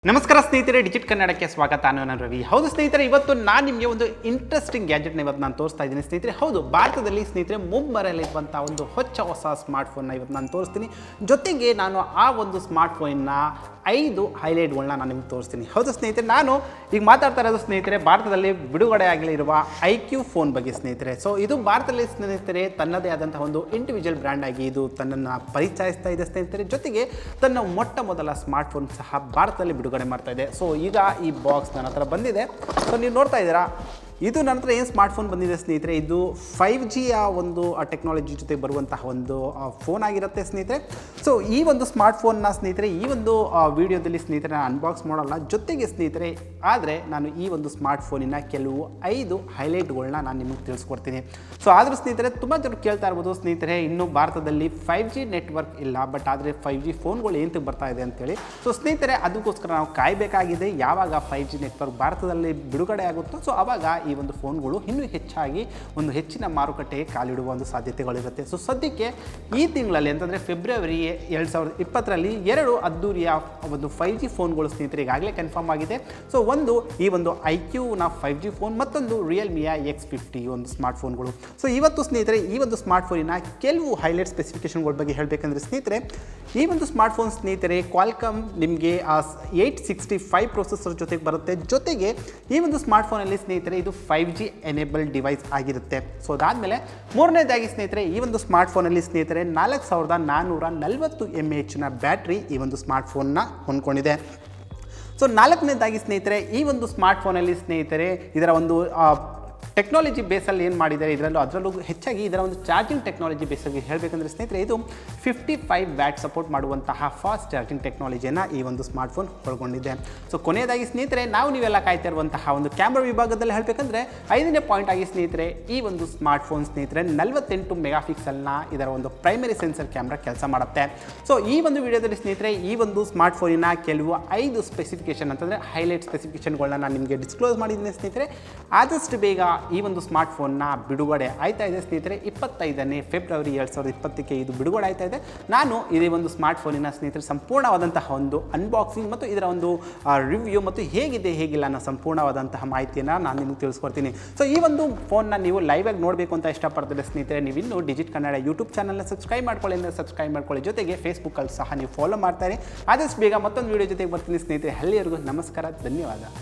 ನಮಸ್ಕಾರ ಸ್ನೇಹಿತರೆ, ಡಿಜಿಟ್ ಕನ್ನಡಕ್ಕೆ ಸ್ವಾಗತ. ನಾನು ರವಿ. ಹೌದು ಸ್ನೇಹಿತರೆ, ಇವತ್ತು ನಾನು ನಿಮಗೆ ಒಂದು ಇಂಟ್ರೆಸ್ಟಿಂಗ್ ಗ್ಯಾಜೆಟ್ನ ಇವತ್ತು ನಾನು ತೋರಿಸ್ತಾ ಇದ್ದೀನಿ ಸ್ನೇಹಿತರೆ. ಹೌದು, ಭಾರತದಲ್ಲಿ ಸ್ನೇಹಿತರೆ ಮುಂಬರಲಿರುವಂಥ ಒಂದು ಹೊಸ ಸ್ಮಾರ್ಟ್ಫೋನ್ನ ಇವತ್ತು ನಾನು ತೋರಿಸ್ತೀನಿ. ಜೊತೆಗೆ ನಾನು ಆ ಒಂದು ಸ್ಮಾರ್ಟ್ಫೋನ್ನ 5 ಹೈಲೈಟ್ಗಳನ್ನ ನಾನು ನಿಮ್ಗೆ ತೋರಿಸ್ತೀನಿ. ಹೌದು ಸ್ನೇಹಿತರೆ, ನಾನು ಈಗ ಮಾತಾಡ್ತಾ ಇರೋದು ಸ್ನೇಹಿತರೆ ಭಾರತದಲ್ಲಿ ಬಿಡುಗಡೆ ಆಗಲಿರುವ iQOO ಫೋನ್ ಬಗ್ಗೆ ಸ್ನೇಹಿತರೆ. ಸೊ ಇದು ಭಾರತದಲ್ಲಿ ಸ್ನೇಹಿತರೆ ತನ್ನದೇ ಆದಂತಹ ಒಂದು ಇಂಡಿವಿಜುವಲ್ ಬ್ರ್ಯಾಂಡ್ ಆಗಿ ಇದು ತನ್ನನ್ನು ಪರಿಚಯಿಸ್ತಾ ಇದೆ ಸ್ನೇಹಿತರೆ. ಜೊತೆಗೆ ತನ್ನ ಮೊಟ್ಟ ಮೊದಲ ಸ್ಮಾರ್ಟ್ಫೋನ್ ಸಹ ಭಾರತದಲ್ಲಿ ಬಿಡುಗಡೆ ಮಾಡ್ತಾ ಇದೆ. ಸೊ ಈಗ ಈ ಬಾಕ್ಸ್ ನನ್ನ ಹತ್ರ ಬಂದಿದೆ. ಸೊ ನೀವು ನೋಡ್ತಾ ಇದ್ದೀರಾ, ಇದು ನನ್ನ ಹತ್ರ ಏನು ಸ್ಮಾರ್ಟ್ಫೋನ್ ಬಂದಿದೆ ಸ್ನೇಹಿತರೆ, ಇದು 5Gಯ ಒಂದು ಟೆಕ್ನಾಲಜಿ ಜೊತೆ ಬರುವಂತಹ ಒಂದು ಫೋನ್ ಆಗಿರುತ್ತೆ ಸ್ನೇಹಿತರೆ. ಸೊ ಈ ಒಂದು ಸ್ಮಾರ್ಟ್ಫೋನ್ನ ಸ್ನೇಹಿತರೆ ಈ ಒಂದು ವಿಡಿಯೋದಲ್ಲಿ ಸ್ನೇಹಿತರೆ ನಾನು ಅನ್ಬಾಕ್ಸ್ ಮಾಡೋಲ್ಲ. ಜೊತೆಗೆ ಸ್ನೇಹಿತರೆ ಆದರೆ ನಾನು ಈ ಒಂದು ಸ್ಮಾರ್ಟ್ಫೋನಿನ ಕೆಲವು 5 ಹೈಲೈಟ್ಗಳನ್ನ ನಾನು ನಿಮಗೆ ತಿಳಿಸ್ಕೊಡ್ತೀನಿ. ಸೊ ಆದರೂ ಸ್ನೇಹಿತರೆ ತುಂಬ ಜನರು ಕೇಳ್ತಾ ಇರ್ಬೋದು ಸ್ನೇಹಿತರೆ, ಇನ್ನೂ ಭಾರತದಲ್ಲಿ 5G ನೆಟ್ವರ್ಕ್ ಇಲ್ಲ, ಬಟ್ ಆದರೆ 5G ಫೋನ್ಗಳು ಏನಕ್ಕೆ ಬರ್ತಾ ಇದೆ ಅಂತೇಳಿ. ಸೊ ಸ್ನೇಹಿತರೆ ಅದಕ್ಕೋಸ್ಕರ ನಾವು ಕಾಯಬೇಕಾಗಿದೆ. ಯಾವಾಗ 5G ನೆಟ್ವರ್ಕ್ ಭಾರತದಲ್ಲಿ ಬಿಡುಗಡೆ ಆಗುತ್ತೋ ಸೊ ಆವಾಗ ಈ ಒಂದು ಫೋನ್ಗಳು ಇನ್ನೂ ಹೆಚ್ಚಾಗಿ ಒಂದು ಹೆಚ್ಚಿನ ಮಾರುಕಟ್ಟೆಗೆ ಕಾಲಿಡುವ ಒಂದು ಸಾಧ್ಯತೆಗಳಿರುತ್ತೆ. ಸೊ ಸದ್ಯಕ್ಕೆ ಈ ತಿಂಗಳಲ್ಲಿ ಅಂತಂದರೆ ಫೆಬ್ರವರಿ 2020ರಲ್ಲಿ 2 ಅದ್ದೂರಿಯ ಒಂದು 5G ಫೋನ್ಗಳು ಸ್ನೇಹಿತರೆ ಈಗಾಗಲೇ ಕನ್ಫರ್ಮ್ ಆಗಿದೆ. ಸೊ ಒಂದು ಈ ಒಂದು iQOOನ 5G ಫೋನ್, ಮತ್ತೊಂದು ರಿಯಲ್ಮಿಯ X50 ಒಂದು ಸ್ಮಾರ್ಟ್ಫೋನ್ಗಳು. ಸೊ ಇವತ್ತು ಸ್ನೇಹಿತರೆ ಈ ಒಂದು ಸ್ಮಾರ್ಟ್ಫೋನಿನ ಕೆಲವು ಹೈಲೈಟ್ ಸ್ಪೆಸಿಫಿಕೇಷನ್ಗಳ ಬಗ್ಗೆ ಹೇಳಬೇಕಂದ್ರೆ ಸ್ನೇಹಿತರೆ, ಈ ಒಂದು ಸ್ಮಾರ್ಟ್ಫೋನ್ ಸ್ನೇಹಿತರೆ ಕ್ವಾಲ್ಕಮ್ ನಿಮಗೆ 865 ಪ್ರೊಸೆಸರ್ ಜೊತೆಗೆ ಬರುತ್ತೆ. ಜೊತೆಗೆ ಈ ಒಂದು ಸ್ಮಾರ್ಟ್ಫೋನಲ್ಲಿ ಸ್ನೇಹಿತರೆ ಇದು 5G ಎನೇಬಲ್ಡ್ ಡಿವೈಸ್ ಆಗಿರುತ್ತೆ. ಸೊ ಅದಾದಮೇಲೆ ಮೂರನೇದಾಗಿ ಸ್ನೇಹಿತರೆ ಈ ಒಂದು ಸ್ಮಾರ್ಟ್ಫೋನಲ್ಲಿ ಸ್ನೇಹಿತರೆ 4440 mAhನ ಬ್ಯಾಟ್ರಿ ಈ ಒಂದು ಸ್ಮಾರ್ಟ್ಫೋನ್ನ ಹೊಂದ್ಕೊಂಡಿದೆ. ಸೊ ನಾಲ್ಕನೇದಾಗಿ ಸ್ನೇಹಿತರೆ ಈ ಒಂದು ಸ್ಮಾರ್ಟ್ಫೋನಲ್ಲಿ ಸ್ನೇಹಿತರೆ ಇದರ ಒಂದು ಟೆಕ್ನಾಲಜಿ ಬೇಸಲ್ಲಿ ಏನು ಮಾಡಿದ್ದಾರೆ ಅದರಲ್ಲೂ ಹೆಚ್ಚಾಗಿ ಇದರ ಒಂದು ಚಾರ್ಜಿಂಗ್ ಟೆಕ್ನಾಲಜಿ ಬೇಸಾಗಿ ಹೇಳಬೇಕಂದ್ರೆ ಸ್ನೇಹಿತರೆ ಇದು 55 ವ್ಯಾಟ್ ಸಪೋರ್ಟ್ ಮಾಡುವಂತಹ ಫಾಸ್ಟ್ ಚಾರ್ಜಿಂಗ್ ಟೆಕ್ನಾಲಜಿಯನ್ನು ಈ ಒಂದು ಸ್ಮಾರ್ಟ್ಫೋನ್ ಒಳಗೊಂಡಿದೆ. ಸೊ ಕೊನೆಯದಾಗಿ ಸ್ನೇಹಿತರೆ ನೀವೆಲ್ಲ ಕಾಯ್ತಾ ಇರುವಂತಹ ಒಂದು ಕ್ಯಾಮ್ರಾ ವಿಭಾಗದಲ್ಲಿ ಹೇಳಬೇಕಂದ್ರೆ 5ನೇ ಪಾಯಿಂಟ್ ಆಗಿ ಸ್ನೇಹಿತರೆ ಈ ಒಂದು ಸ್ಮಾರ್ಟ್ಫೋನ್ ಸ್ನೇಹಿತರೆ 48 ಮೆಗಾಪಿಕ್ಸೆಲ್ನ ಇದರ ಒಂದು ಪ್ರೈಮರಿ ಸೆನ್ಸರ್ ಕ್ಯಾಮ್ರಾ ಕೆಲಸ ಮಾಡುತ್ತೆ. ಸೊ ಈ ಒಂದು ವಿಡಿಯೋದಲ್ಲಿ ಸ್ನೇಹಿತರೆ ಈ ಒಂದು ಸ್ಮಾರ್ಟ್ಫೋನಿನ ಕೆಲವು 5 ಸ್ಪೆಸಿಫಿಕೇಶನ್ ಅಂತಂದರೆ ಹೈಲೈಟ್ ಸ್ಪೆಸಿಫಿಕೇಶನ್ಗಳನ್ನ ನಾನು ನಿಮಗೆ ಡಿಸ್ಕ್ಲೋಸ್ ಮಾಡಿದ್ದೀನಿ ಸ್ನೇಹಿತರೆ. ಆದಷ್ಟು ಬೇಗ ಈ ಒಂದು ಸ್ಮಾರ್ಟ್ಫೋನ್ನ ಬಿಡುಗಡೆ ಆಯ್ತಾ ಇದೆ ಸ್ನೇಹಿತರೆ. 25ನೇ ಫೆಬ್ರವರಿ 2020ಕ್ಕೆ ಇದು ಬಿಡುಗಡೆ ಆಯ್ತಾ ಇದೆ. ನಾನು ಇದೇ ಒಂದು ಸ್ಮಾರ್ಟ್ಫೋನಿನ ಸ್ನೇಹಿತರೆ ಸಂಪೂರ್ಣವಾದಂತಹ ಒಂದು ಅನ್ಬಾಕ್ಸಿಂಗ್ ಮತ್ತು ಇದರ ಒಂದು ರಿವ್ಯೂ ಮತ್ತು ಹೇಗಿದೆ ಹೇಗಿಲ್ಲ ಅನ್ನೋ ಸಂಪೂರ್ಣವಾದಂತಹ ಮಾಹಿತಿಯನ್ನು ನಾನು ನಿಮಗೆ ತಿಳಿಸ್ಕೊಡ್ತೀನಿ. ಸೊ ಈ ಒಂದು ಫೋನ್ನ ನೀವು ಲೈವಾಗಿ ನೋಡಬೇಕು ಅಂತ ಇಷ್ಟಪಡ್ತೀರಿ ಸ್ನೇಹಿತರೆ, ನೀವು ಇನ್ನೂ ಡಿಜಿಟ್ ಕನ್ನಡ ಯೂಟ್ಯೂಬ್ ಚಾನಲ್ನ ಸಬ್ಸ್ಕ್ರೈಬ್ ಮಾಡ್ಕೊಳ್ಳಿ ಅಂದರೆ ಸಬ್ಸ್ಕ್ರೈಬ್ ಮಾಡ್ಕೊಳ್ಳಿ. ಜೊತೆಗೆ ಫೇಸ್ಬುಕ್ಕಲ್ಲಿ ಸಹ ನೀವು ಫಾಲೋ ಮಾಡ್ತಾರೆ. ಆದಷ್ಟು ಬೇಗ ಮತ್ತೊಂದು ವೀಡಿಯೋ ಜೊತೆಗೆ ಬರ್ತೀನಿ ಸ್ನೇಹಿತರೆ. ಅಲ್ಲಿವರೆಗೂ ನಮಸ್ಕಾರ, ಧನ್ಯವಾದ.